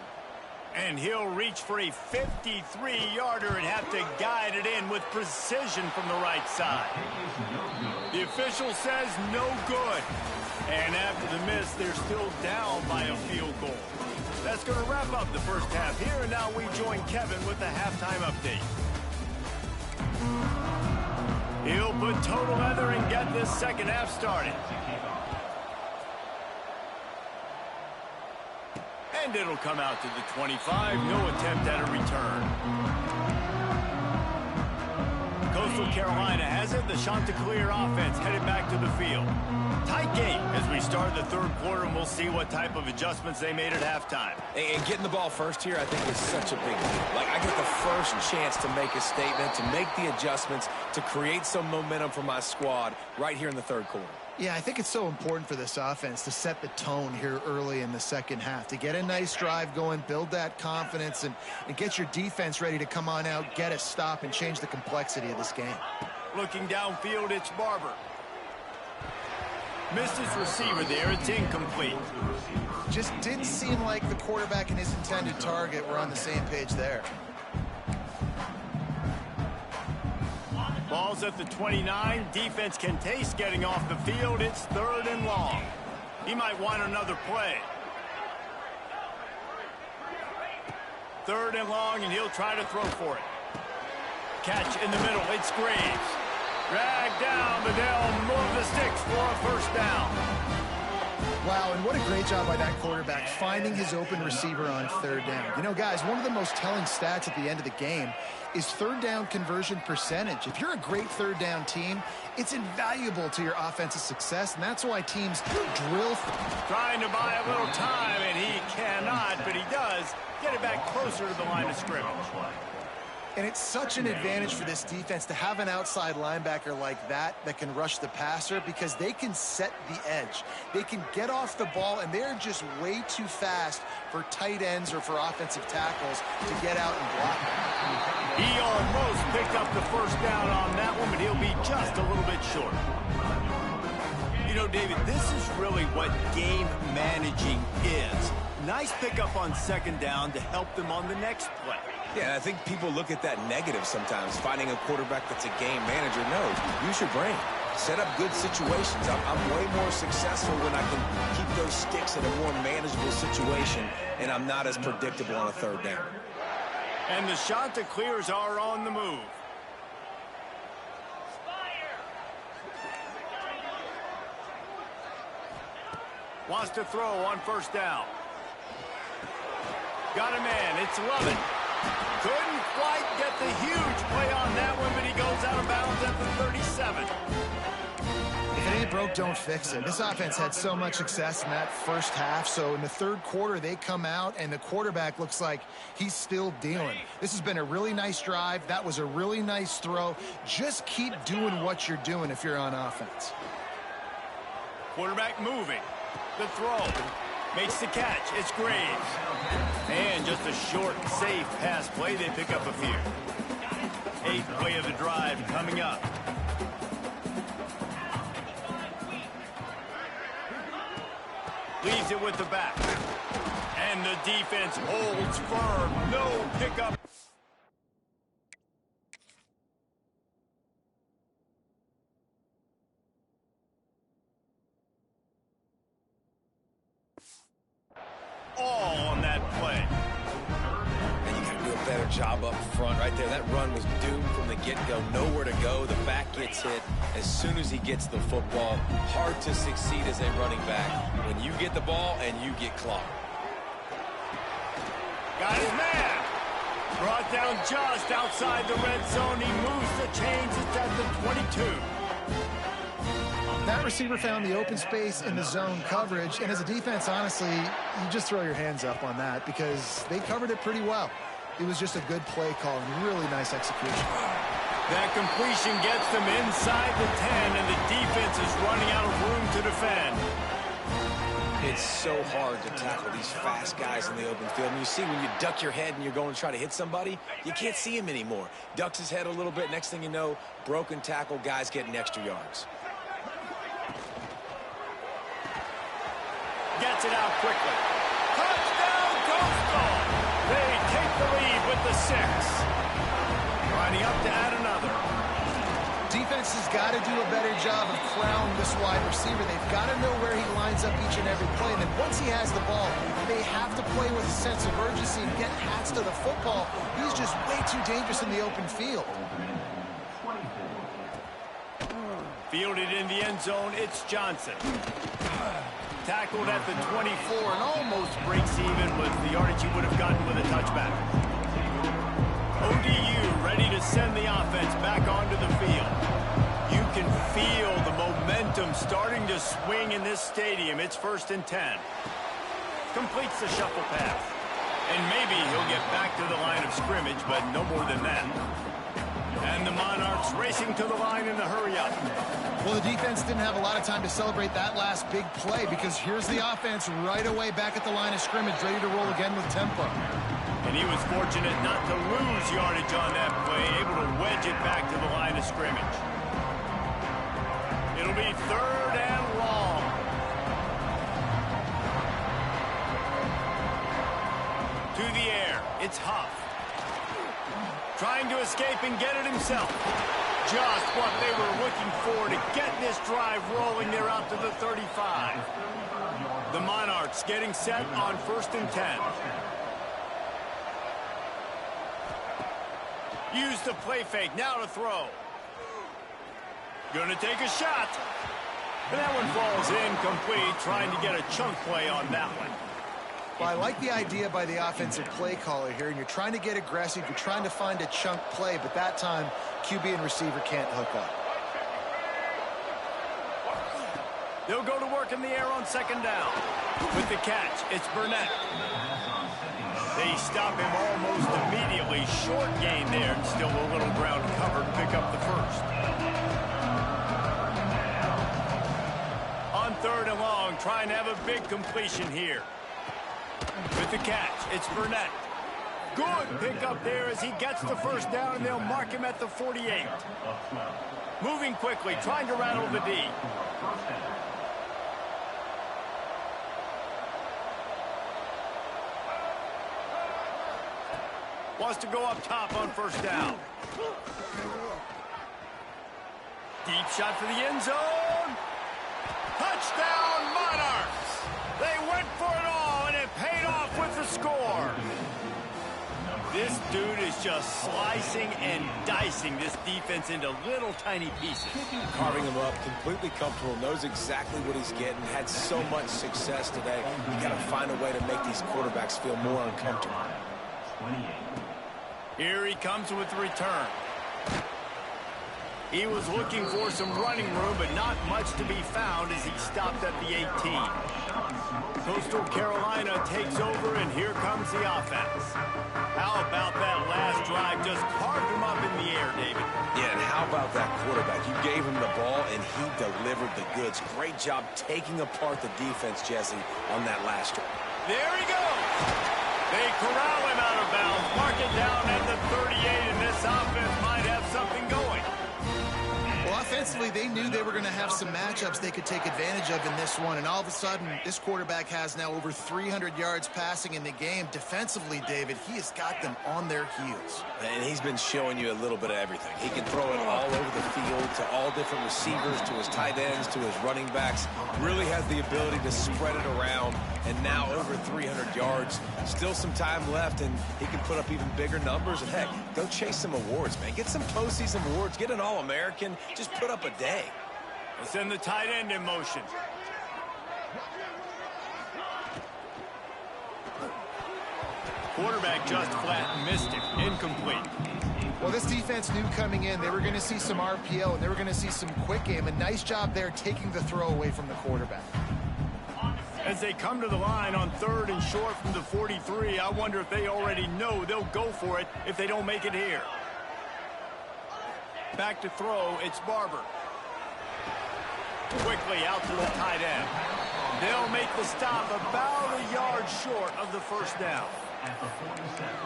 And he'll reach for a 53-yarder and have to guide it in with precision from the right side. The official says no good. And after the miss, they're still down by a field goal. That's going to wrap up the first half here, and now we join Kevin with the halftime update. He'll put total leather and get this second half started. And it'll come out to the 25. No attempt at a return. Coastal Carolina has it. The Chanticleer offense headed back to the field. Tight game as we start the third quarter, and we'll see what type of adjustments they made at halftime. And getting the ball first here, I think, is such a big deal. Like, I get the first chance to make a statement, to make the adjustments, to create some momentum for my squad right here in the third quarter. Yeah, I think it's so important for this offense to set the tone here early in the second half, to get a nice drive going, build that confidence, and get your defense ready to come on out, get a stop, and change the complexity of this game. Looking downfield, it's Barber. Missed his receiver there. It's incomplete. Just didn't seem like the quarterback and his intended target were on the same page there. Ball's at the 29. Defense can taste getting off the field. It's third and long. He might want another play. 3rd and long, and he'll try to throw for it. Catch in the middle. It's Graves. Dragged down, but they'll move the sticks for a 1st down. Wow, and what a great job by that quarterback finding his open receiver on 3rd down. You know, guys, one of the most telling stats at the end of the game is 3rd down conversion percentage. If you're a great 3rd down team, it's invaluable to your offensive success, and that's why teams drill. Trying to buy a little time, and he cannot, but he does get it back closer to the line of scrimmage. And it's such an advantage for this defense to have an outside linebacker like that can rush the passer, because they can set the edge. They can get off the ball, and they're just way too fast for tight ends or for offensive tackles to get out and block them. He almost picked up the 1st down on that one, but he'll be just a little bit short. You know, David, this is really what game managing is. Nice pickup on 2nd down to help them on the next play. Yeah, I think people look at that negative sometimes, finding a quarterback that's a game manager. No, use your brain. Set up good situations. I'm way more successful when I can keep those sticks in a more manageable situation, and I'm not as predictable on a 3rd down. And the shot to clears are on the move. Wants to throw on 1st down. Got a man. It's Lovett. Couldn't quite get the huge play on that one, but he goes out of bounds at the 37. If it ain't broke, don't fix it. This offense had so much success in that 1st half, so in the 3rd quarter, they come out, and the quarterback looks like he's still dealing. This has been a really nice drive. That was a really nice throw. Just keep doing what you're doing if you're on offense. Quarterback moving. The throw. Makes the catch. It's Graves. And just a short, safe pass play. They pick up a few. 8th play of the drive coming up. Leaves it with the back. And the defense holds firm. No pickup. All on that play. And you got to do a better job up front right there. That run was doomed from the get-go. Nowhere to go. The back gets hit as soon as he gets the football. Hard to succeed as a running back when you get the ball and you get clocked. Got his man. Brought down just outside the red zone. He moves the chains. It's at the 22. That receiver found the open space in the zone coverage, and as a defense, honestly, you just throw your hands up on that because they covered it pretty well. It was just a good play call and really nice execution. That completion gets them inside the 10, and the defense is running out of room to defend. It's so hard to tackle these fast guys in the open field. And you see when you duck your head and you're going to try to hit somebody, you can't see him anymore. Ducks his head a little bit. Next thing you know, broken tackle, guys getting extra yards. Gets it out quickly. Touchdown, Costal! They take the lead with the 6. Lining up to add another. Defense has got to do a better job of crowning this wide receiver. They've got to know where he lines up each and every play. And then once he has the ball, they have to play with a sense of urgency and get hats to the football. He's just way too dangerous in the open field. Fielded in the end zone, it's Johnson. Tackled at the 24 and almost breaks even with the yardage he would have gotten with a touchback. ODU ready to send the offense back onto the field. You can feel the momentum starting to swing in this stadium. It's 1st and 10. Completes the shuffle pass. And maybe he'll get back to the line of scrimmage, but no more than that. And the Monarchs racing to the line in the hurry-up. Well, the defense didn't have a lot of time to celebrate that last big play because here's the offense right away back at the line of scrimmage, ready to roll again with tempo. And he was fortunate not to lose yardage on that play, able to wedge it back to the line of scrimmage. It'll be 3rd and long. To the air, it's Huff. Trying to escape and get it himself. Just what they were looking for to get this drive rolling. They're out to the 35. The Monarchs getting set on 1st and 10. Use the play fake. Now to throw. Gonna take a shot. And that one falls incomplete, trying to get a chunk play on that one. Well, I like the idea by the offensive play caller here, and you're trying to get aggressive. You're trying to find a chunk play, but that time, QB and receiver can't hook up. They'll go to work in the air on second down. With the catch, it's Burnett. They stop him almost immediately. Short gain there, and still a little ground covered to pick up the first. On third and long, trying to have a big completion here. With the catch, it's Burnett. Good pick up there as he gets the first down, and they'll mark him at the 48. Moving quickly, trying to rattle the D. Wants to go up top on first down. Deep shot for the end zone. Touchdown, Monarchs! They went for it all, and it paid off with the score. This dude is just slicing and dicing this defense into little tiny pieces. Carving him up, completely comfortable, knows exactly what he's getting, had so much success today. You got to find a way to make these quarterbacks feel more uncomfortable. Here he comes with the return. He was looking for some running room, but not much to be found as he stopped at the 18. Coastal Carolina takes over, and here comes the offense. How about that last drive? Just carved him up in the air, David. Yeah, and how about that quarterback? You gave him the ball, and he delivered the goods. Great job taking apart the defense, Jesse, on that last drive. There he goes. They corral him out of bounds, mark it down at the 38, and this offense might have something going. Well, offensively, they knew they were going to have some matchups they could take advantage of in this one, and all of a sudden, this quarterback has now over 300 yards passing in the game. Defensively, David, he has got them on their heels. And he's been showing you a little bit of everything. He can throw it all over the field to all different receivers, to his tight ends, to his running backs. Really has the ability to spread it around, and now over 300 yards. Still some time left, and he can put up even bigger numbers. And, heck, go chase some awards, man. Get some postseason awards. Get an All-American. Just put up a day. Let's send the tight end in motion. Quarterback just flat missed it. Incomplete. Well, this defense knew coming in they were going to see some RPO, and they were going to see some quick game. A nice job there taking the throw away from the quarterback. As they come to the line on third and short from the 43, I wonder if they already know they'll go for it if they don't make it here. Back to throw, it's Barber. Quickly out to the tight end. They'll make the stop about a yard short of the first down.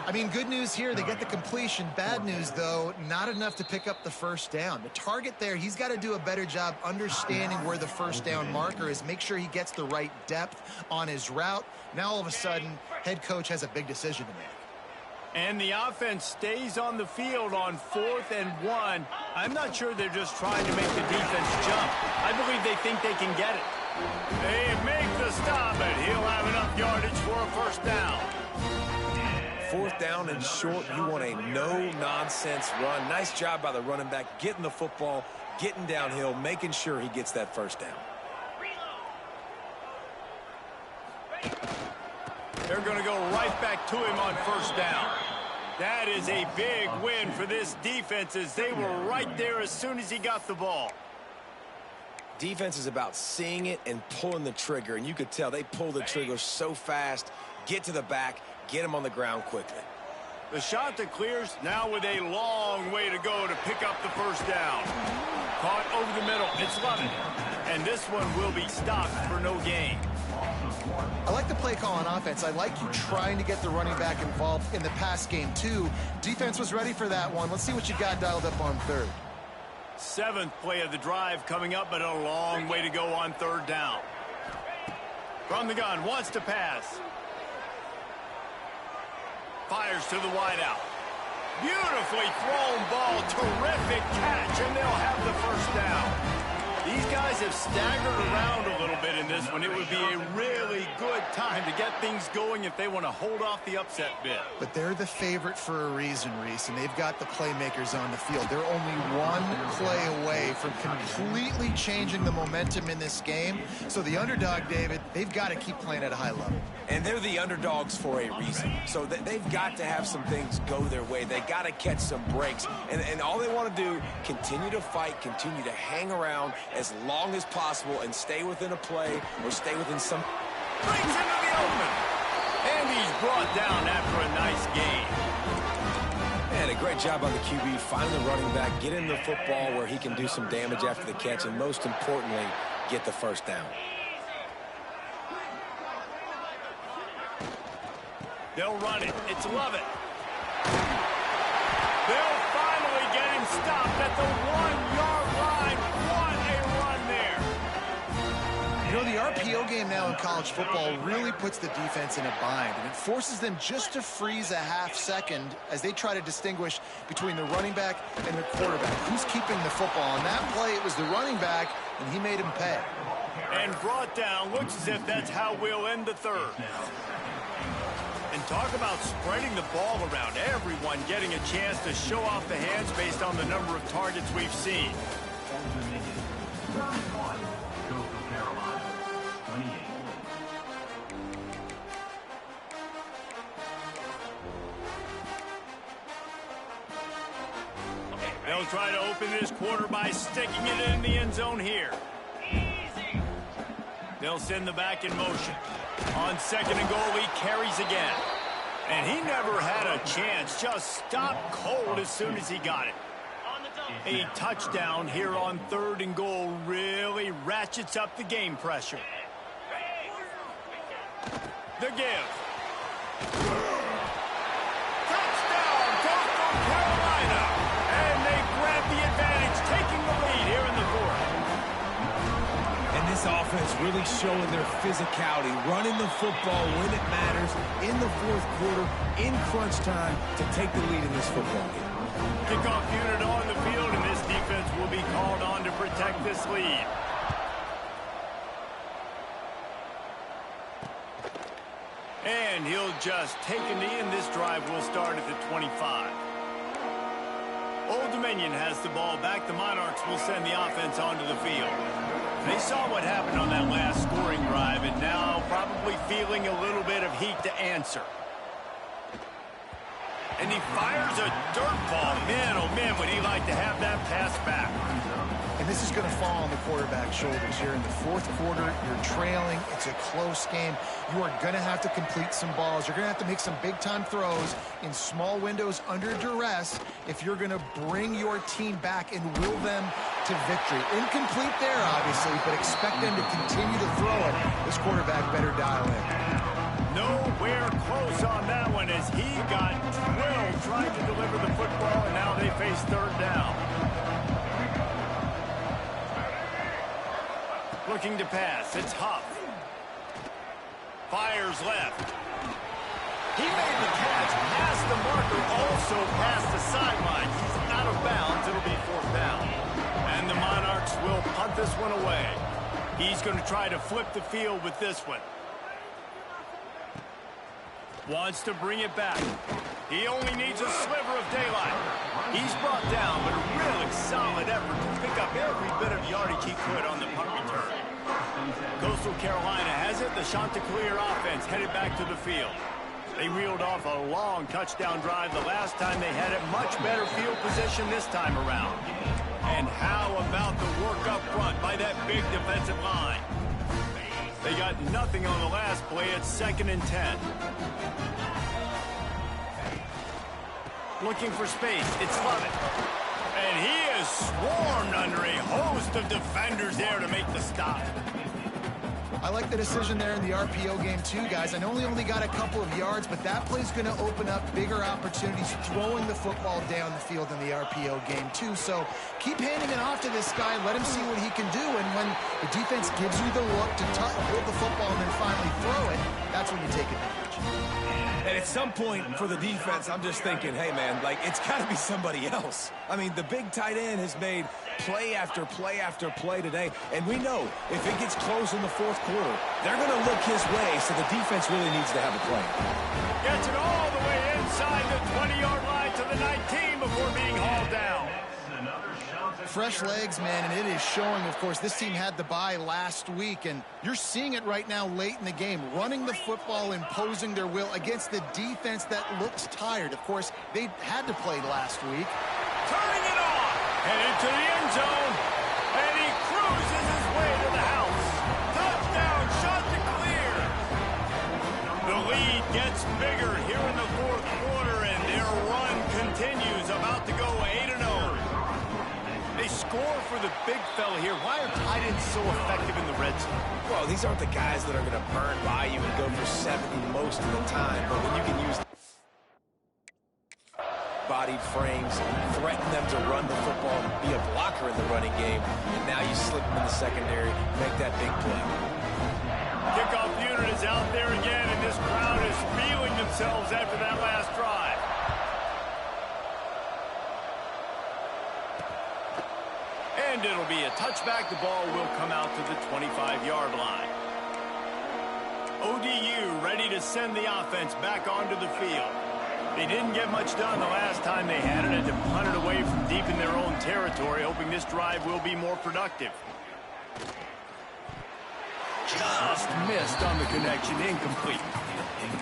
I mean, good news here, they get the completion. Bad news, though, not enough to pick up the first down. The target there, he's got to do a better job understanding where the first down marker is, make sure he gets the right depth on his route. Now, all of a sudden, head coach has a big decision to make. And the offense stays on the field on 4th and 1. I'm not sure they're just trying to make the defense jump. I believe they think they can get it. They make the stop, and he'll have enough yardage for a first down. 4th down and short, you want a no-nonsense run. Nice job by the running back, getting the football, getting downhill, making sure he gets that first down. They're going to go right back to him on first down. That is a big win for this defense as they were right there as soon as he got the ball. Defense is about seeing it and pulling the trigger, and you could tell they pull the trigger so fast, get to the back, get him on the ground quickly. The shot that clears now with a long way to go to pick up the first down. Caught over the middle. It's Levin. And this one will be stopped for no gain. I like the play call on offense. I like you trying to get the running back involved in the pass game, too. Defense was ready for that one. Let's see what you got dialed up on third. 7th play of the drive coming up, but a long way to go on third down. From the gun, wants to pass. Fires to the wideout. Beautifully thrown ball. Terrific catch, and they'll have the first down. These guys have staggered around a little bit in this one. It would be a really good time to get things going if they want to hold off the upset bid. But they're the favorite for a reason, Reese, and they've got the playmakers on the field. They're only one play away from completely changing the momentum in this game. So the underdog, David, they've got to keep playing at a high level. And they're the underdogs for a reason. So they've got to have some things go their way. They got to catch some breaks. And all they want to do, continue to fight, continue to hang around as long as possible and stay within a play or stay within some... Brings into the open. And he's brought down after a nice game. And a great job on the QB, finding the running back, get him the football where he can do some damage after the catch, and most importantly, get the first down. They'll run it. It's Lovett. They'll finally get him stopped at the 1-yard line. What a run there. You know, the RPO game now in college football really puts the defense in a bind, and it forces them just to freeze a half second as they try to distinguish between the running back and the quarterback. Who's keeping the football? On that play, it was the running back, and he made him pay. And brought down. Looks as if that's how we'll end the third. And talk about spreading the ball around. Everyone getting a chance to show off the hands based on the number of targets we've seen. They'll try to open this quarter by sticking it in the end zone here. They'll send the back in motion. On 2nd and goal, he carries again. And he never had a chance. Just stopped cold as soon as he got it. A touchdown here on 3rd and goal really ratchets up the game pressure. The give. Touchdown, Costal, Carolina. And they grab the advantage, taking the lead here in the 4th. And this offense really showing their physicality, running the football when it matters, in the 4th quarter, in crunch time, to take the lead in this football game. Kickoff unit on the field, and this defense will be called on to protect this lead. And he'll just take a knee, and this drive will start at the 25. Old Dominion has the ball back. The Monarchs will send the offense onto the field. They saw what happened on that last scoring drive, and now probably feeling a little bit of heat to answer. And he fires a dirt ball. Man, oh man, would he like to have that pass back. And this is going to fall on the quarterback's shoulders here in the 4th quarter. You're trailing. It's a close game. You are going to have to complete some balls. You're going to have to make some big-time throws in small windows under duress if you're going to bring your team back and will them to victory. Incomplete there, obviously, but expect them to continue to throw it. This quarterback better dial in. Nowhere close on that one as he got drilled trying to deliver the football, and now they face 3rd down. Looking to pass. It's Huff. Fires left. He made the catch past the marker, also past the sideline. He's out of bounds. It'll be 4th down. And the Monarchs will punt this one away. He's going to try to flip the field with this one. Wants to bring it back. He only needs a sliver of daylight. He's brought down, but a really solid effort to pick up every bit of yardage he could on the punt return. Coastal Carolina has it. The Chanticleer offense headed back to the field. They reeled off a long touchdown drive the last time they had it. Much better field position this time around. And how about the work up front by that big defensive line? They got nothing on the last play. It's 2nd and 10. Looking for space. It's Lovett. And he is swarmed under a host of defenders there to make the stop. I like the decision there in the RPO game too, guys. I know he only got a couple of yards, but that play's going to open up bigger opportunities throwing the football down the field in the RPO game too. So keep handing it off to this guy. Let him see what he can do. And when the defense gives you the look to hold the football and then finally throw it, that's when you take advantage. And at some point for the defense, I'm just thinking, hey, man, like, it's got to be somebody else. I mean, the big tight end has made play after play after play today. And we know if it gets close in the fourth quarter, they're going to look his way, so the defense really needs to have a plan. Gets it all the way inside the 20-yard line to the 19 before being hauled down. Fresh legs, man, and it is showing, of course. This team had the bye last week, and you're seeing it right now late in the game. Running the football, imposing their will against the defense that looks tired. Of course, they had to play last week. Turning it on, and into the end zone, and he cruises his way to the house. Touchdown, shot to clear. The lead gets bigger here in the fourth quarter, and their run continues, about to go 8-0. They score for the big fella here. Why are tight ends so effective in the red zone? Well, these aren't the guys that are going to burn by you and go for 70 most of the time, but when you can use bodied frames, threaten them to run the football, be a blocker in the running game, and now you slip them in the secondary, make that big play. Kickoff unit is out there again, and this crowd is feeling themselves after that last drive. And it'll be a touchback. The ball will come out to the 25-yard line. ODU ready to send the offense back onto the field. They didn't get much done the last time they had it, and to punt it away from deep in their own territory, hoping this drive will be more productive. Just missed on the connection, incomplete.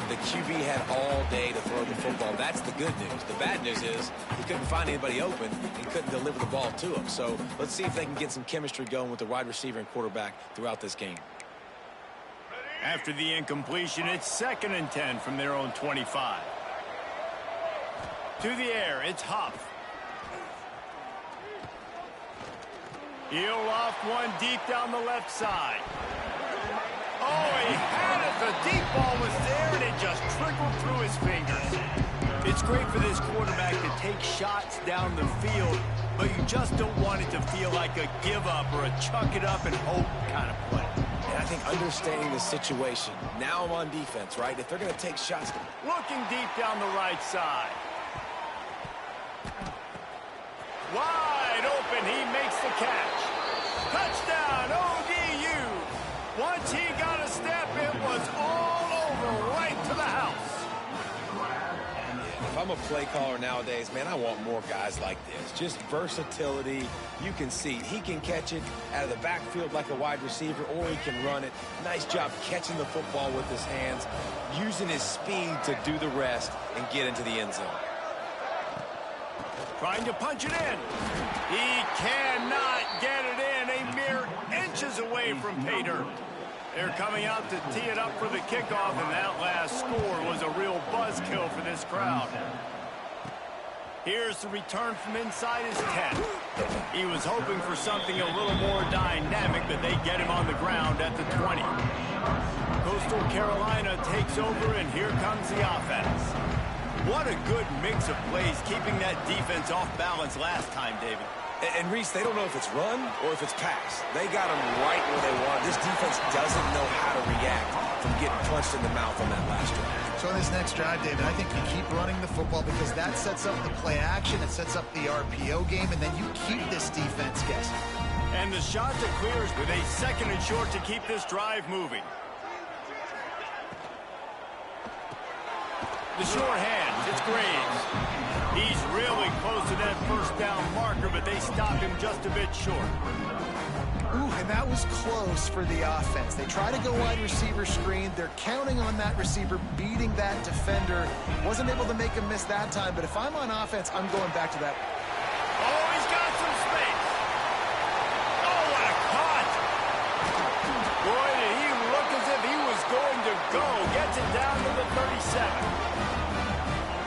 The QB had all day to throw the football. That's the good news. The bad news is he couldn't find anybody open and couldn't deliver the ball to him. So let's see if they can get some chemistry going with the wide receiver and quarterback throughout this game. After the incompletion, it's 2nd and 10 from their own 25. To the air, it's Huff. He'll loft one deep down the left side. Oh, he had it. The deep ball was there, and it just trickled through his fingers. It's great for this quarterback to take shots down the field, but you just don't want it to feel like a give-up or a chuck-it-up and hope kind of play. And I think understanding the situation, now I'm on defense, right? If they're going to take shots. Looking deep down the right side. Wide open, he makes the catch. Touchdown, ODU. Once he got a step, it was all over, right to the house. If I'm a play caller nowadays, man, I want more guys like this. Just versatility. You can see he can catch it out of the backfield like a wide receiver, or he can run it. Nice job catching the football with his hands, using his speed to do the rest and get into the end zone. Trying to punch it in. He cannot get it in. A mere inches away from pay dirt. They're coming out to tee it up for the kickoff, and that last score was a real buzzkill for this crowd. Here's the return from inside his 10. He was hoping for something a little more dynamic, but they get him on the ground at the 20. Coastal Carolina takes over, and here comes the offense. What a good mix of plays, keeping that defense off balance last time, David. And Reese, they don't know if it's run or if it's pass. They got them right where they want. This defense doesn't know how to react from getting punched in the mouth on that last drive. So in this next drive, David, I think you keep running the football because that sets up the play action, it sets up the RPO game, and then you keep this defense guessing. And the shot to clears with a 2nd and short to keep this drive moving. The short hand, it's Graves. He's really close to that first down marker, but they stop him just a bit short. Ooh, and that was close for the offense. They try to go wide receiver screen. They're counting on that receiver beating that defender. Wasn't able to make him miss that time, but if I'm on offense, I'm going back to that. Oh, he's got some space. Oh, what a cut. Boy, did he look as if he was going to go. Gets it down to the 37.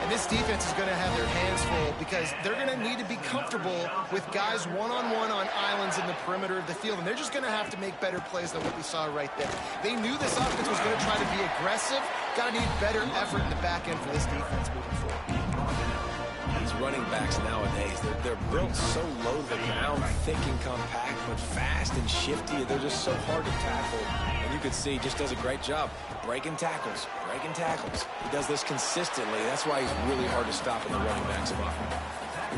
This defense is going to have their hands full because they're going to need to be comfortable with guys one-on-one on islands in the perimeter of the field, and they're just going to have to make better plays than what we saw right there. They knew this offense was going to try to be aggressive. Got to need better effort in the back end for this defense moving forward. These running backs nowadays, they're built so low to the ground, thick and compact, but fast and shifty. They're just so hard to tackle. And you can see just does a great job breaking tackles, breaking tackles. He does this consistently. That's why he's really hard to stop in the running back spot.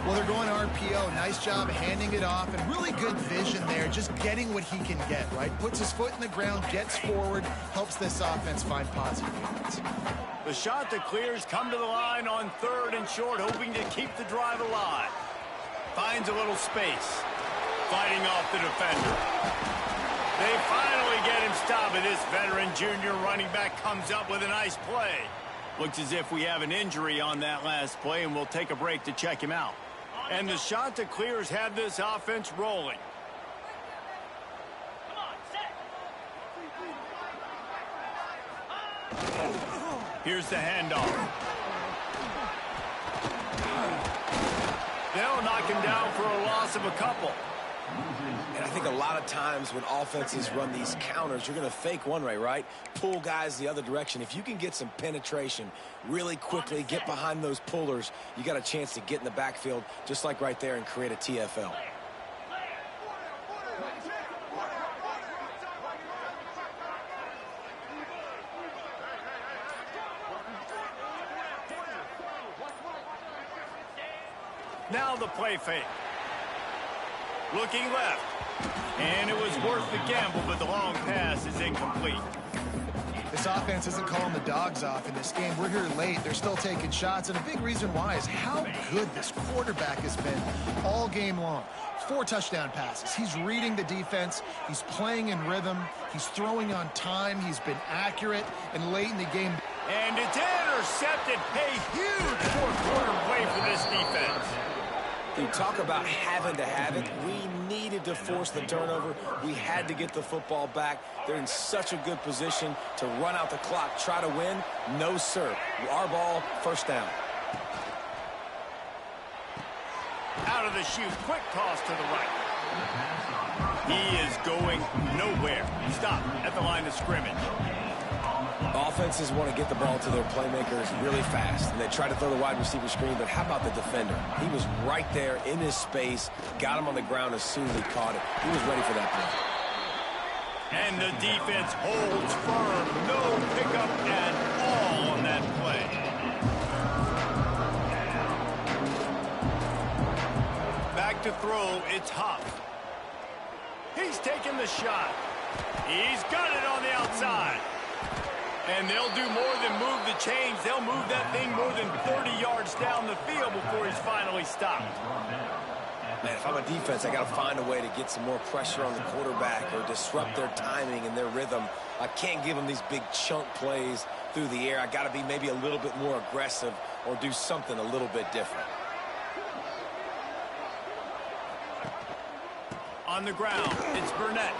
Well, they're going RPO. Nice job handing it off, and really good vision there, just getting what he can get, right? Puts his foot in the ground, gets forward, helps this offense find positive units. The shot that clears come to the line on 3rd and short, hoping to keep the drive alive. Finds a little space. Fighting off the defender. They finally get him stopped, and this veteran junior running back comes up with a nice play. Looks as if we have an injury on that last play, and we'll take a break to check him out. And the shot that clears have this offense rolling. Here's the handoff. They'll knock him down for a loss of a couple. And I think a lot of times when offenses run these counters, you're going to fake one way, right? Pull guys the other direction. If you can get some penetration really quickly, get behind those pullers, you got a chance to get in the backfield just like right there and create a TFL. Now the play fake. Looking left. And it was worth the gamble, but the long pass is incomplete. This offense isn't calling the dogs off in this game. We're here late. They're still taking shots, and a big reason why is how good this quarterback has been all game long. 4 touchdown passes. He's reading the defense. He's playing in rhythm. He's throwing on time. He's been accurate, and late in the game. And it's intercepted. A huge fourth-quarter play for this defense. You talk about having to have it. We needed to force the turnover. We had to get the football back. They're in such a good position to run out the clock, try to win. No, sir. Our ball, first down. Out of the chute, quick toss to the right. He is going nowhere. Stop at the line of scrimmage. Offenses want to get the ball to their playmakers really fast, and they try to throw the wide receiver screen, but how about the defender? He was right there in his space, got him on the ground as soon as he caught it. He was ready for that play. And the defense holds firm. No pickup at all on that play. Back to throw, it's Huff. He's taking the shot. He's got it on the outside. And they'll do more than move the chains. They'll move that thing more than 30 yards down the field before he's finally stopped. Man, if I'm a defense, I got to find a way to get some more pressure on the quarterback or disrupt their timing and their rhythm. I can't give them these big chunk plays through the air. I got to be maybe a little bit more aggressive or do something a little bit different. On the ground, it's Burnett.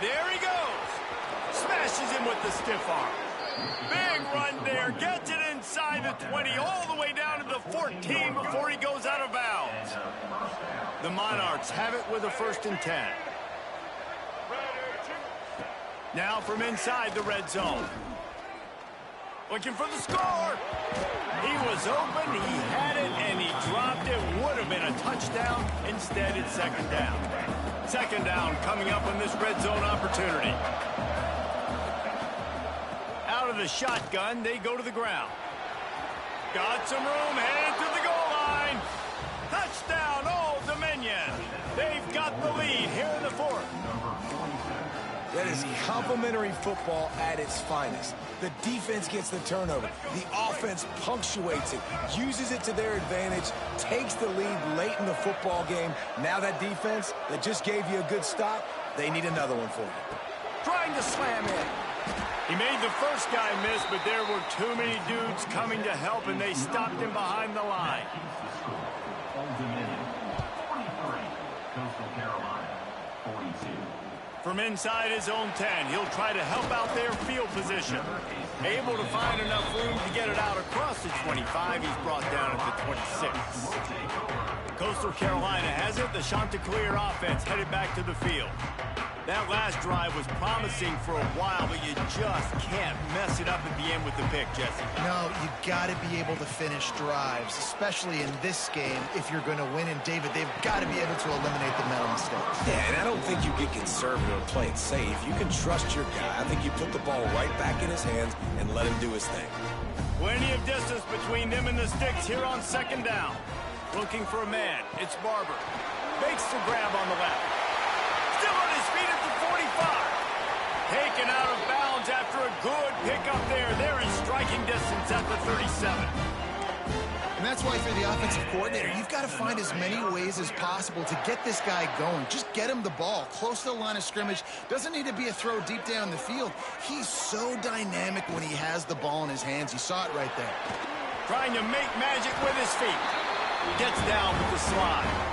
There he goes. Smashes him with the stiff arm. Big run there. Gets it inside the 20, all the way down to the 14 before he goes out of bounds. The Monarchs have it with a 1st and 10. Now from inside the red zone. Looking for the score. He was open, he had it, and he dropped it. Would have been a touchdown. Instead, it's 2nd down. 2nd down coming up on this red zone opportunity. Out of the shotgun, they go to the ground. Got some room, headed to the goal line. Touchdown, Old Dominion. They've got the lead here in the 4th. That is complimentary football at its finest. The defense gets the turnover. The offense punctuates it, uses it to their advantage, takes the lead late in the football game. Now that defense that just gave you a good stop, they need another one for you. Trying to slam in. He made the first guy miss, but there were too many dudes coming to help, and they stopped him behind the line. From inside his own 10, he'll try to help out their field position. Able to find enough room to get it out across the 25. He's brought down at the 26. Coastal Carolina has it. The Chanticleer offense headed back to the field. That last drive was promising for a while, but you just can't mess it up at the end with the pick, Jesse. No, you got to be able to finish drives, especially in this game if you're going to win. And, David, they've got to be able to eliminate the mental mistakes. Yeah, and I don't think you get conservative or play it safe. You can trust your guy. I think you put the ball right back in his hands and let him do his thing. Plenty of distance between them and the sticks here on second down. Looking for a man. It's Barber. Makes the grab on the left. Still on his feet at the 45. Taken out of bounds after a good pickup there. They're in striking distance at the 37. And that's why if you're the offensive coordinator, you've got to find as many ways as possible to get this guy going. Just get him the ball close to the line of scrimmage. Doesn't need to be a throw deep down the field. He's so dynamic when he has the ball in his hands. You saw it right there. Trying to make magic with his feet. Gets down with the slide.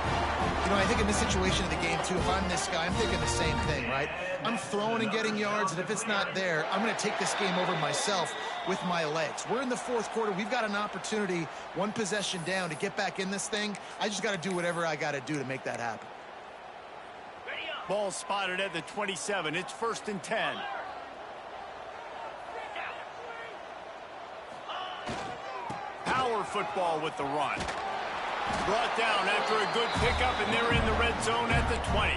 You know, I think in this situation of the game, too, if I'm this guy, I'm thinking the same thing, right? I'm throwing and getting yards, and if it's not there, I'm going to take this game over myself with my legs. We're in the fourth quarter. We've got an opportunity, one possession down, to get back in this thing. I just got to do whatever I got to do to make that happen. Ball spotted at the 27. It's 1st and 10. Power football with the run. Brought down after a good pickup, and they're in the red zone at the 20.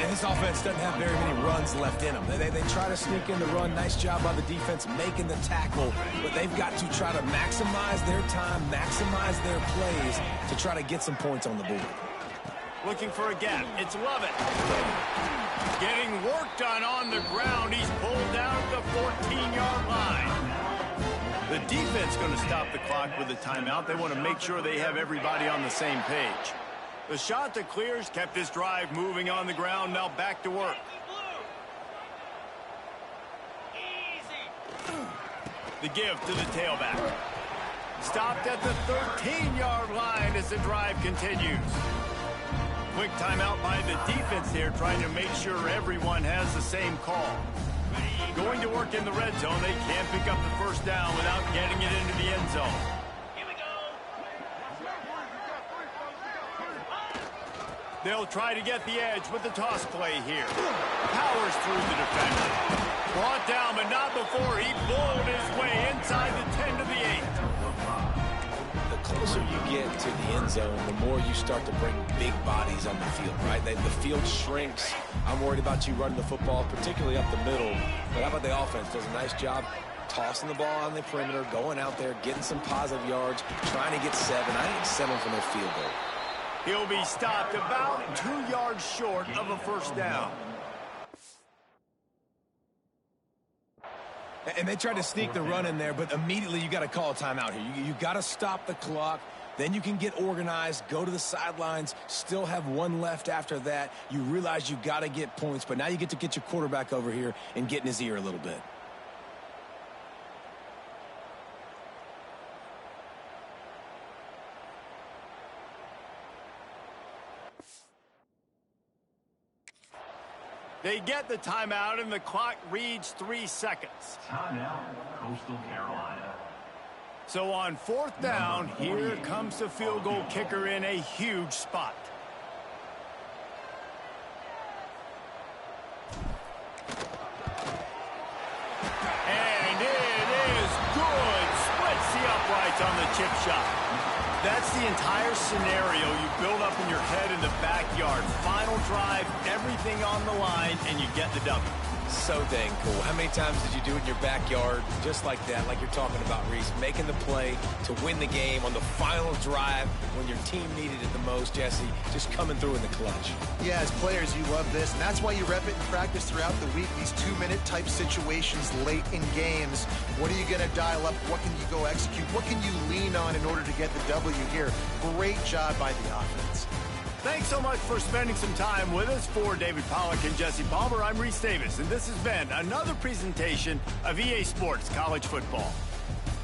And this offense doesn't have very many runs left in them. They try to sneak in the run. Nice job by the defense making the tackle. But they've got to try to maximize their time, maximize their plays to try to get some points on the board. Looking for a gap. It's Lovett. Getting work done on the ground. He's pulled down at the 14-yard line. The defense going to stop the clock with a timeout. They want to make sure they have everybody on the same page. The shot that clears kept this drive moving on the ground. Now back to work. The give to the tailback. Stopped at the 13-yard line as the drive continues. Quick timeout by the defense here, trying to make sure everyone has the same call. Going to work in the red zone. They can't pick up the first down without getting it into the end zone. Here we go. They'll try to get the edge with the toss play here. Powers through the defender. Brought down, but not before he bowled his way inside the 10 to the 8. The closer you get to the end zone, the more you start to bring big bodies on the field, right? The field shrinks. I'm worried about you running the football, particularly up the middle. But how about the offense? Does a nice job tossing the ball on the perimeter, going out there, getting some positive yards, trying to get 7. I ain't settling for no field goal. He'll be stopped about 2 yards short of a first down. And they tried to sneak the run in there, but immediately you got to call a timeout here. You got to stop the clock. Then you can get organized, go to the sidelines, still have one left after that. You realize you got to get points, but now you get to get your quarterback over here and get in his ear a little bit. They get the timeout, and the clock reads 3 seconds. Timeout, Coastal Carolina. So on 4th down, here comes the field goal kicker in a huge spot. And it is good. Splits the uprights on the chip shot. That's the entire scenario you build up in your head in the backyard. Final drive, everything on the line, and you get the W. So dang cool. How many times did you do it in your backyard just like that, like you're talking about, Reese? Making the play to win the game on the final drive when your team needed it the most, Jesse. Just coming through in the clutch. Yeah, as players, you love this, and that's why you rep it in practice throughout the week, these 2-minute type situations late in games. What are you going to dial up? What can you go execute? What can you lean on in order to get the W here? Great job by the offense. Thanks so much for spending some time with us. For David Pollack and Jesse Palmer, I'm Reese Davis, and this has been another presentation of EA Sports College Football.